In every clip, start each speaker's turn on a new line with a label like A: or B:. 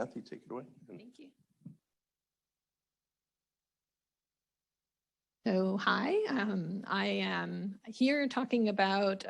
A: Kathy, take it away.
B: Thank you. So hi, I am here talking about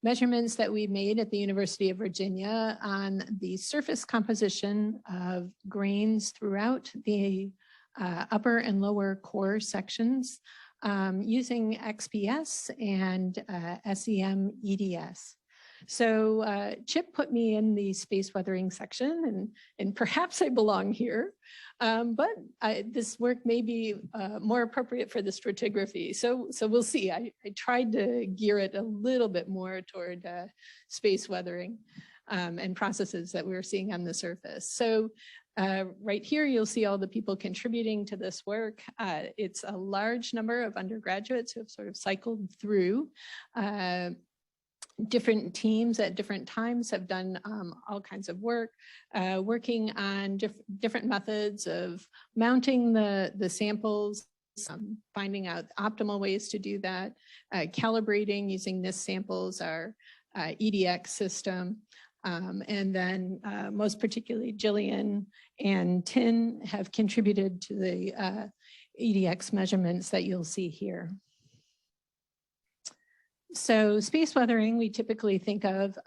B: measurements that we made at the University of Virginia on the surface composition of grains throughout the upper and lower core sections using XPS and SEM EDS. So Chip put me in the space weathering section, and perhaps I belong here, but this work may be more appropriate for the stratigraphy. So we'll see. I tried to gear it a little bit more toward space weathering and processes that we're seeing on the surface. So right here, you'll see all the people contributing to this work. It's a large number of undergraduates who have sort of cycled through. Different teams at different times have done all kinds of work, working on different methods of mounting the samples, finding out optimal ways to do that, calibrating using NIST samples, our EDX system, and then most particularly Jillian and Tin have contributed to the EDX measurements that you'll see here. So space weathering, we typically think of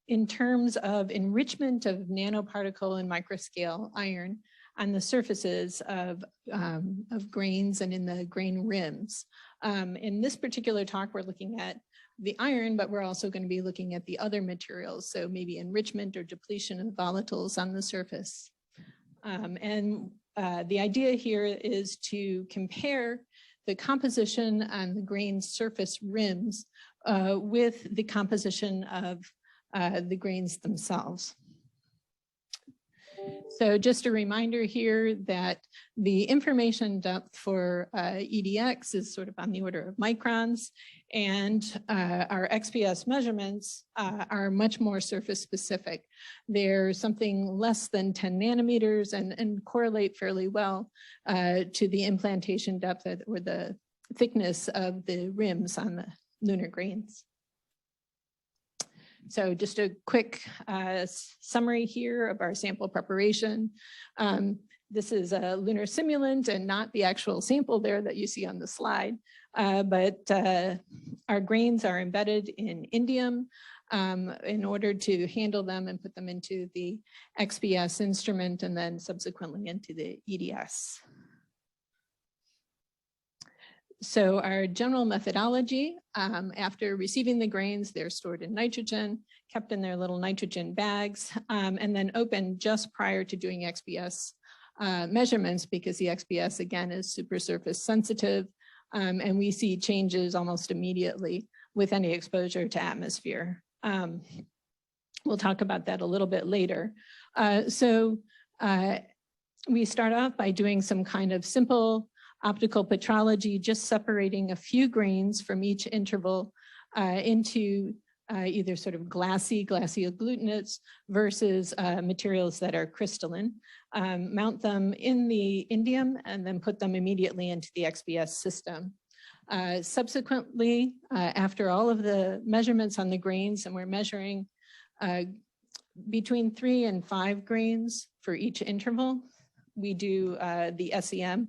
B: in terms of enrichment of nanoparticle and microscale iron on the surfaces of grains and in the grain rims. In this particular talk, we're looking at the iron, but we're also going to be looking at the other materials. So maybe enrichment or depletion of volatiles on the surface. And the idea here is to compare the composition on the grain surface rims with the composition of the grains themselves. So just a reminder here that the information depth for EDX is sort of on the order of microns, and our XPS measurements are much more surface specific. They're something less than 10 nanometers and correlate fairly well to the implantation depth or the thickness of the rims on the lunar grains. So just a quick summary here of our sample preparation. This is a lunar simulant and not the actual sample there that you see on the slide, but our grains are embedded in indium in order to handle them and put them into the XPS instrument and then subsequently into the EDS. So our general methodology, after receiving the grains, they're stored in nitrogen, kept in their little nitrogen bags, and then opened just prior to doing XPS measurements, because the XPS, again, is super surface sensitive, and we see changes almost immediately with any exposure to atmosphere. We'll talk about that a little bit later. We start off by doing some kind of simple optical petrology, just separating a few grains from each interval into either sort of glassy agglutinates versus materials that are crystalline. Mount them in the indium and then put them immediately into the XPS system. Subsequently, after all of the measurements on the grains, and we're measuring between 3 and 5 grains for each interval, we do the SEM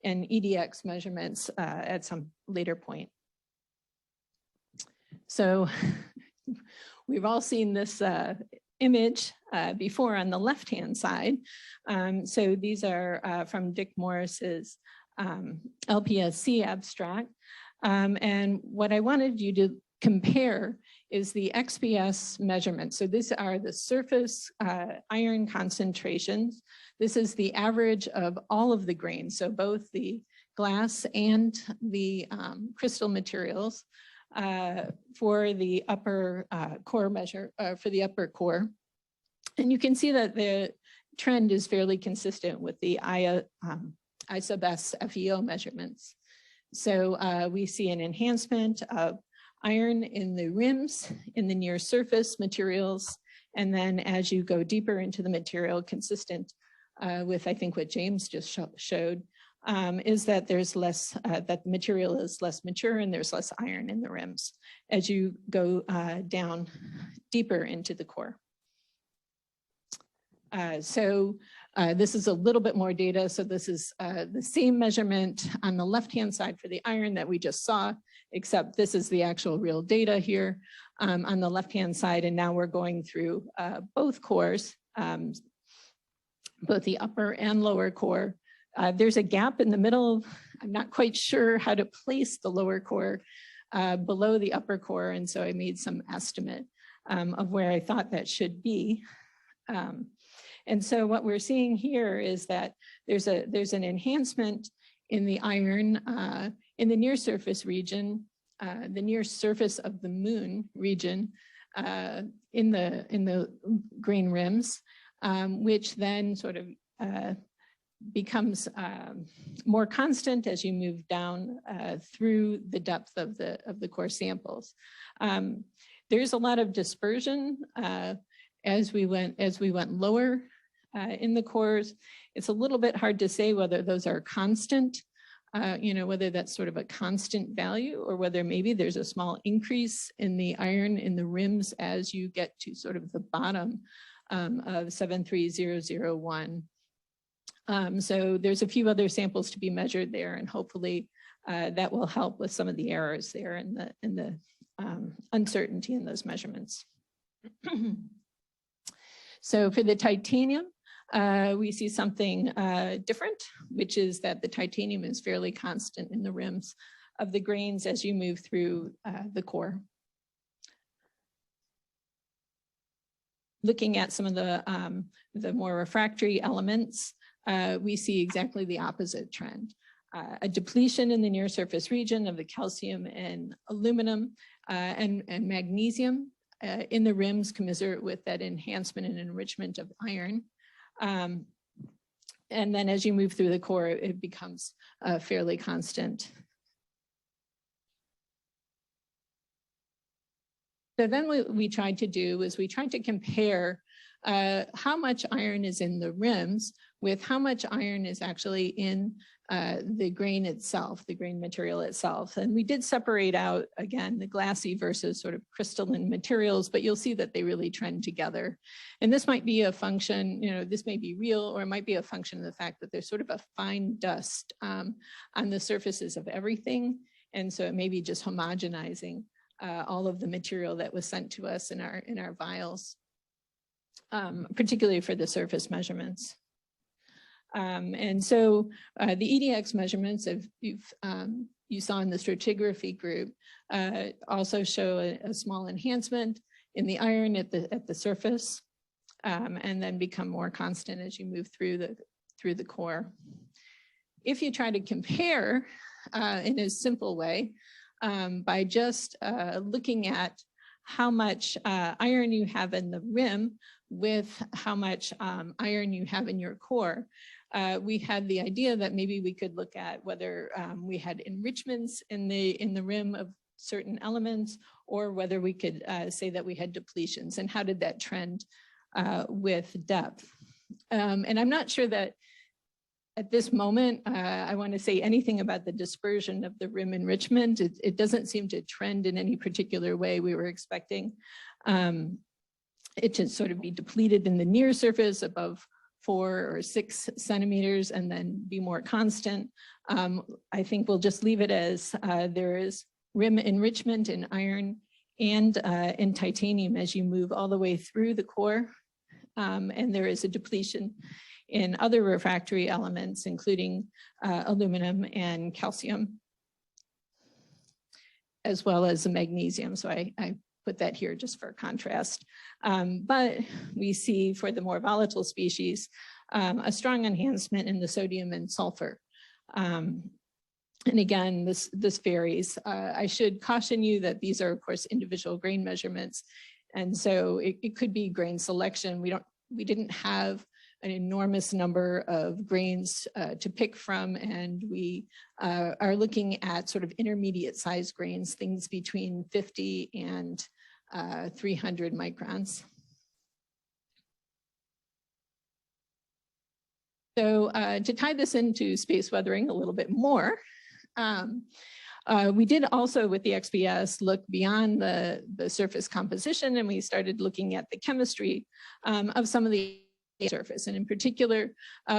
B: and EDX measurements at some later point. So we've all seen this image before on the left-hand side. So these are from Dick Morris's LPSC abstract. And what I wanted you to compare is the XPS measurement. So these are the surface iron concentrations. This is the average of all of the grains, so both the glass and the crystal materials for the upper core measure, for the upper core. And you can see that the trend is fairly consistent with the I sub S FEO measurements. So we see an enhancement of iron in the rims, in the near surface materials, and then as you go deeper into the material, consistent with, I think, what James just showed, is that there's less, that the material is less mature and there's less iron in the rims as you go down deeper into the core. This is a little bit more data. So this is the same measurement on the left-hand side for the iron that we just saw, except this is the actual real data here on the left-hand side. And now we're going through both cores, both the upper and lower core. There's a gap in the middle. I'm not quite sure how to place the lower core below the upper core. And so I made some estimate of where I thought that should be. And so what we're seeing here is that there's an enhancement in the iron in the near surface region, the near surface of the moon region in the grain rims, which then sort of becomes more constant as you move down through the depth of the core samples. There's a lot of dispersion as we went lower in the cores. It's a little bit hard to say whether those are constant, whether that's sort of a constant value or whether maybe there's a small increase in the iron in the rims as you get to sort of the bottom of 73001. So there's a few other samples to be measured there, and hopefully that will help with some of the errors there and the uncertainty in those measurements. So for the titanium, we see something different, which is that the titanium is fairly constant in the rims of the grains as you move through the core. Looking at some of the more refractory elements, we see exactly the opposite trend. A depletion in the near surface region of the calcium and aluminum and magnesium in the rims commensurate with that enhancement and enrichment of iron. And then as you move through the core, it becomes fairly constant. So then what we tried to do was we tried to compare how much iron is in the rims with how much iron is actually in the grain itself, the grain material itself. And we did separate out, again, the glassy versus sort of crystalline materials, but you'll see that they really trend together. And this might be a function, this may be real, or it might be a function of the fact that there's sort of a fine dust on the surfaces of everything. And so it may be just homogenizing all of the material that was sent to us in our vials, particularly for the surface measurements. And so the EDX measurements you saw in the stratigraphy group also show a small enhancement in the iron at the surface, and then become more constant as you move through the core. If you try to compare in a simple way by just looking at how much iron you have in the rim with how much iron you have in your core, we had the idea that maybe we could look at whether we had enrichments in the rim of certain elements, or whether we could say that we had depletions, and how did that trend with depth. And I'm not sure that at this moment I want to say anything about the dispersion of the rim enrichment. It doesn't seem to trend in any particular way we were expecting. It should sort of be depleted in the near surface above 4 or 6 centimeters and then be more constant. I think we'll just leave it as there is rim enrichment in iron and in titanium as you move all the way through the core. And there is a depletion in other refractory elements, including aluminum and calcium, as well as the magnesium. So I put that here just for contrast. But we see for the more volatile species, a strong enhancement in the sodium and sulfur. And again, this varies. I should caution you that these are, of course, individual grain measurements. And so it could be grain selection. We didn't have an enormous number of grains to pick from, and we are looking at sort of intermediate size grains, things between 50 and 300 microns. So to tie this into space weathering a little bit more, we did also with the XPS look beyond the surface composition, and we started looking at the chemistry of some of the surface. And in particular,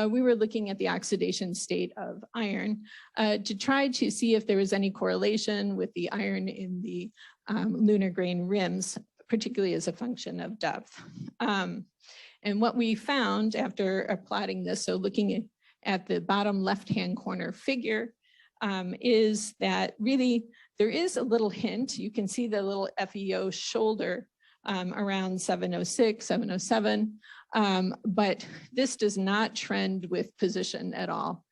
B: we were looking at the oxidation state of iron to try to see if there was any correlation with the iron in the lunar grain rims, particularly as a function of depth. And what we found after plotting this, so looking at the bottom left-hand corner figure, is that really there is a little hint. You can see the little FeO shoulder around 706, 707, but this does not trend with position at all.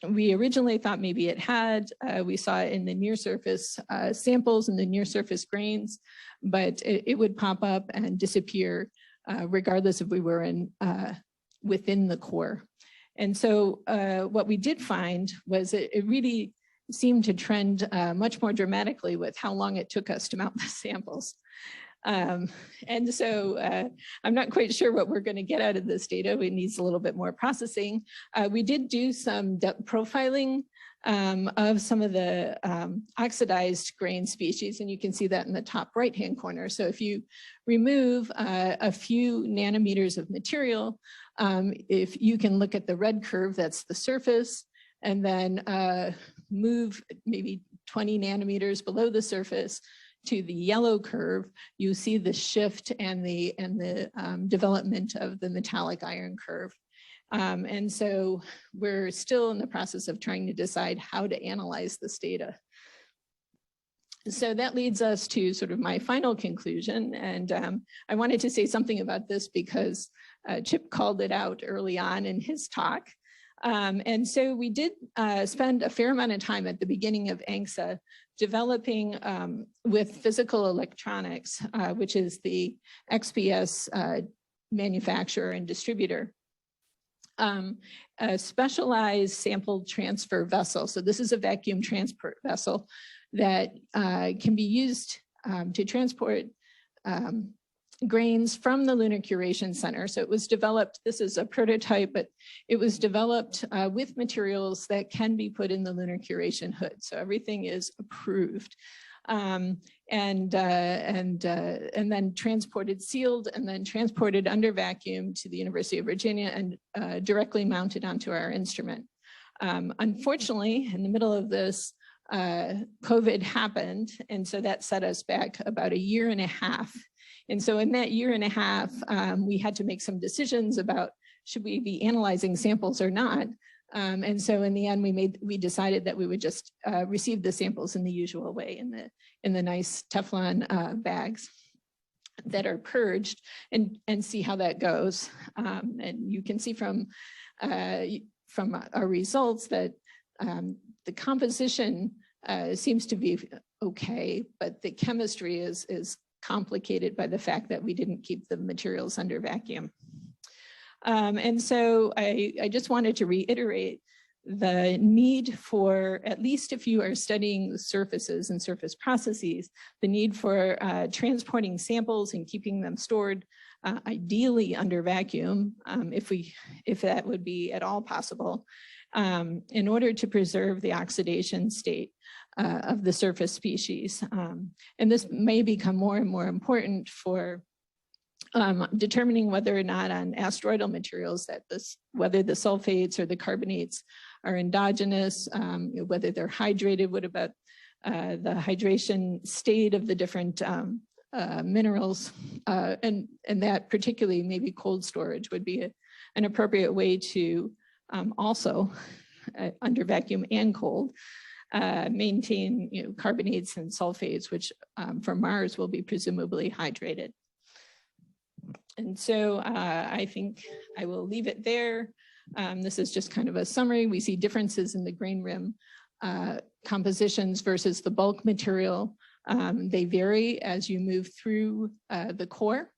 B: We originally thought maybe it had. We saw it in the near surface samples and the near surface grains, but it would pop up and disappear regardless if we were within the core. And so what we did find was it really seemed to trend much more dramatically with how long it took us to mount the samples. And so I'm not quite sure what we're going to get out of this data. It needs a little bit more processing. We did do some depth profiling of some of the oxidized grain species, and you can see that in the top right-hand corner. So if you remove a few nanometers of material, if you can look at the red curve, that's the surface, and then move maybe 20 nanometers below the surface to the yellow curve, you see the shift and the development of the metallic iron curve. And so we're still in the process of trying to decide how to analyze this data. So that leads us to sort of my final conclusion. And I wanted to say something about this because Chip called it out early on in his talk. And so we did spend a fair amount of time at the beginning of ANCSA developing with physical electronics, which is the XPS manufacturer and distributor, a specialized sample transfer vessel. So this is a vacuum transport vessel that can be used to transport grains from the Lunar Curation Center. So it was developed, this is a prototype, but it was developed with materials that can be put in the Lunar Curation hood. So everything is approved. And then transported, sealed, and then transported under vacuum to the University of Virginia and directly mounted onto our instrument. Unfortunately, in the middle of this, COVID happened, and so that set us back about 1.5 years. And so in that 1.5 years, we had to make some decisions about should we be analyzing samples or not. And so in the end, we decided that we would just receive the samples in the usual way in the nice Teflon bags that are purged and see how that goes. And you can see from our results that the composition seems to be okay, but the chemistry is complicated by the fact that we didn't keep the materials under vacuum. And so I just wanted to reiterate the need for, at least if you are studying surfaces and surface processes, the need for transporting samples and keeping them stored ideally under vacuum, if that would be at all possible, in order to preserve the oxidation state of the surface species. And this may become more and more important for determining whether or not on asteroidal materials that whether the sulfates or the carbonates are endogenous, whether they're hydrated, what about the hydration state of the different minerals, and that particularly maybe cold storage would be an appropriate way to also under vacuum and cold maintain carbonates and sulfates, which for Mars will be presumably hydrated. And so I think I will leave it there. This is just kind of a summary. We see differences in the grain rim compositions versus the bulk material. They vary as you move through the core.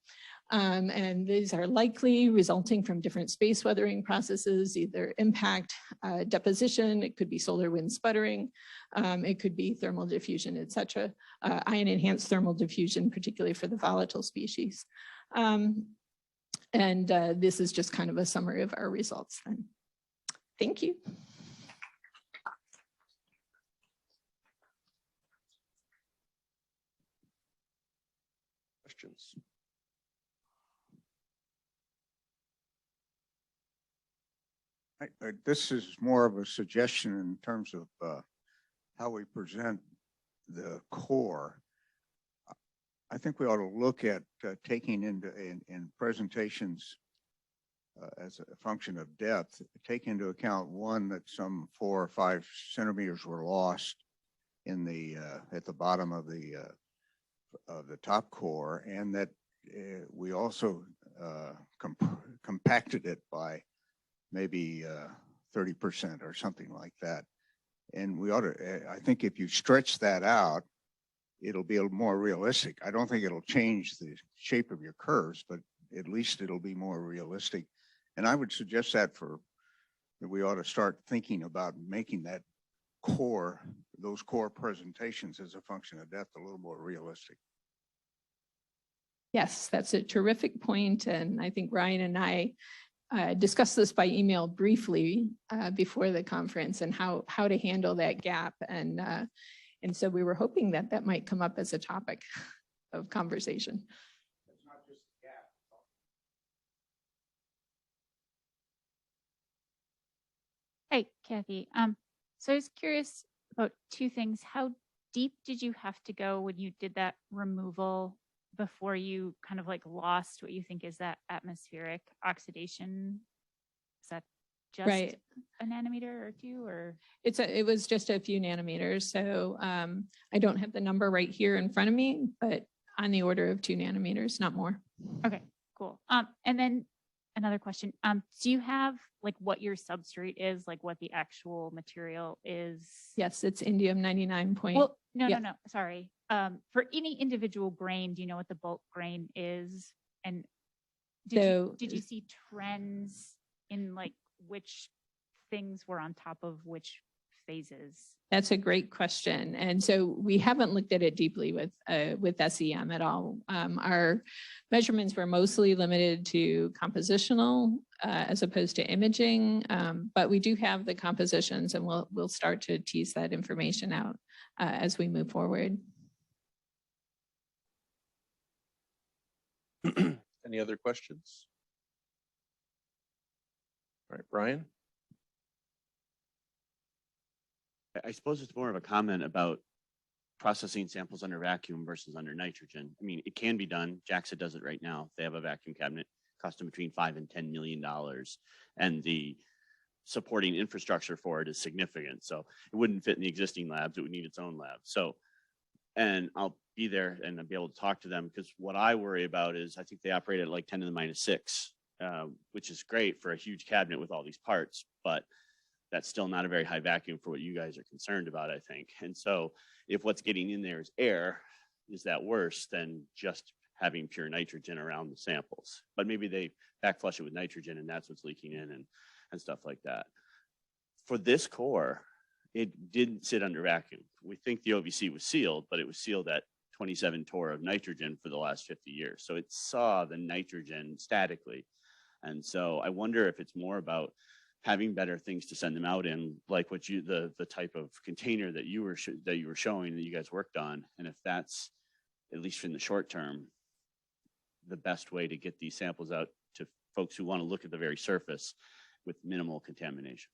B: And these are likely resulting from different space weathering processes, either impact, deposition, it could be solar wind sputtering, it could be thermal diffusion, et cetera, ion enhanced thermal diffusion, particularly for the volatile species. And this is just kind of a summary of our results then. Thank you.
A: Questions? This is more of a suggestion in terms of how we present the core. I think we ought to look at taking into in presentations as a function of depth, take into account one that some 4 or 5 centimeters were lost in the at the bottom of the top core, and that we also compacted it by maybe 30% or something like that. And we ought to, I think if you stretch that out, it'll be a little more realistic. I don't think it'll change the shape of your curves, but at least it'll be more realistic. And I would suggest that we ought to start thinking about making that core, those core presentations as a function of depth, a little more realistic.
B: Yes, that's a terrific point. And I think Ryan and I discussed this by email briefly before the conference and how to handle that gap. And so we were hoping that that might come up as a topic of conversation.
A: It's not just a gap.
C: Hey, Kathy. So I was curious about 2 things. How deep did you have to go when you did that removal before you kind of like lost what you think is that atmospheric oxidation? Is that just
B: Right.
C: a nanometer or 2, or?
B: It was just a few nanometers. So I don't have the number right here in front of me, but on the order of 2 nanometers, not more.
C: Okay, cool. And then another question. Do you have like what your substrate is, like what the actual material is?
B: Yes, it's indium 99.
C: Well, no,
B: yeah.
C: no, sorry. For any individual grain, do you know what the bulk grain is? And did you see trends in like which things were on top of which phases?
B: That's a great question. And so we haven't looked at it deeply with SEM at all. Our measurements were mostly limited to compositional as opposed to imaging, but we do have the compositions, and we'll start to tease that information out as we move forward.
D: Any other questions? All right, Brian?
E: I suppose it's more of a comment about processing samples under vacuum versus under nitrogen. I mean, it can be done. JAXA does it right now. They have a vacuum cabinet, cost them between $5 and $10 million, and the supporting infrastructure for it is significant. So it wouldn't fit in the existing labs. It would need its own lab. So, and I'll be there and I'll be able to talk to them, because what I worry about is I think they operate at like 10 to the -6, which is great for a huge cabinet with all these parts, but that's still not a very high vacuum for what you guys are concerned about, I think. And so if what's getting in there is air, is that worse than just having pure nitrogen around the samples? But maybe they backflush it with nitrogen and that's what's leaking in and stuff like that. For this core, it didn't sit under vacuum. We think the OVC was sealed, but it was sealed at 27 torr of nitrogen for the last 50 years. So it saw the nitrogen statically. And so I wonder if it's more about having better things to send them out in, like what you, the type of container that you were showing that you guys worked on, and if that's, at least in the short term, the best way to get these samples out to folks who want to look at the very surface with minimal contamination.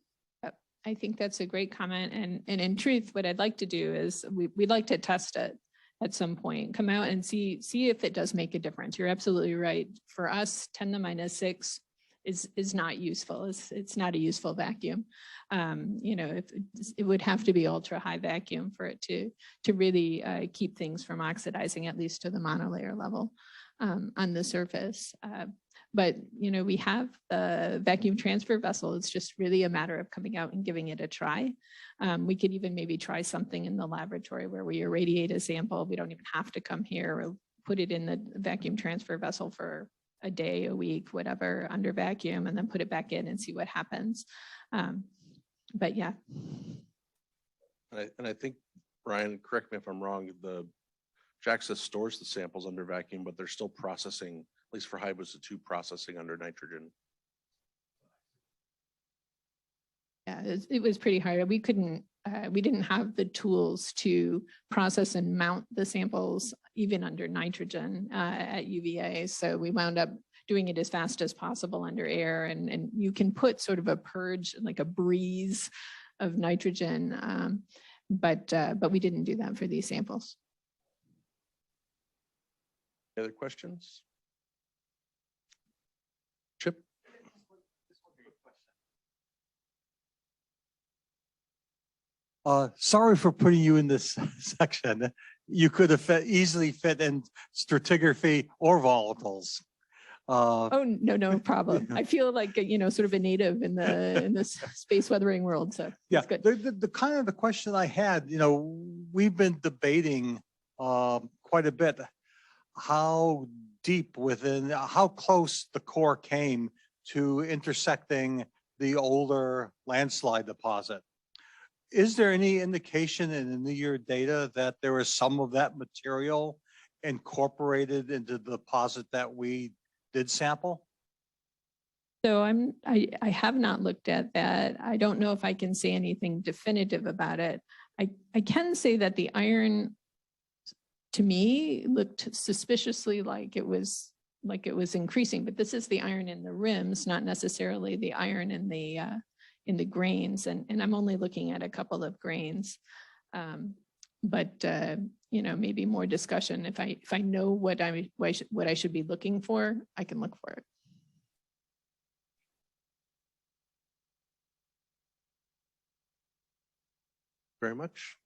B: I think that's a great comment. And in truth, what I'd like to do is we'd like to test it at some point, come out and see if it does make a difference. You're absolutely right. For us, 10 to the -6 is not useful. It's not a useful vacuum. You know, if it would have to be ultra high vacuum for it to really keep things from oxidizing, at least to the monolayer level on the surface. But, you know, we have the vacuum transfer vessel. It's just really a matter of coming out and giving it a try. We could even maybe try something in the laboratory where we irradiate a sample. We don't even have to come here, or put it in the vacuum transfer vessel for a day, a week, whatever, under vacuum, and then put it back in and see what happens. But yeah.
D: And I think, Ryan, correct me if I'm wrong, the JAXA stores the samples under vacuum, but they're still processing, at least for HIBUSA 2, processing under nitrogen.
B: Yeah, it was pretty hard. We didn't have the tools to process and mount the samples even under nitrogen at UVA. So we wound up doing it as fast as possible under air. And you can put sort of a purge, like a breeze of nitrogen. But we didn't do that for these samples.
D: Any other questions? Chip?
F: Sorry for putting you in this section. You could have easily fit in stratigraphy or volatiles.
B: Oh, no problem. I feel like, sort of a native in this space weathering world. So
F: Yeah,
B: that's good.
F: the kind of the question I had, we've been debating quite a bit how deep within, how close the core came to intersecting the older landslide deposit. Is there any indication in your data that there was some of that material incorporated into the deposit that we did sample?
B: So I have not looked at that. I don't know if I can say anything definitive about it. I can say that the iron, to me, looked suspiciously like it was increasing, but this is the iron in the rims, not necessarily the iron in the grains. And I'm only looking at a couple of grains. But maybe more discussion. If I know what I should be looking for, I can look for it.
D: Very much.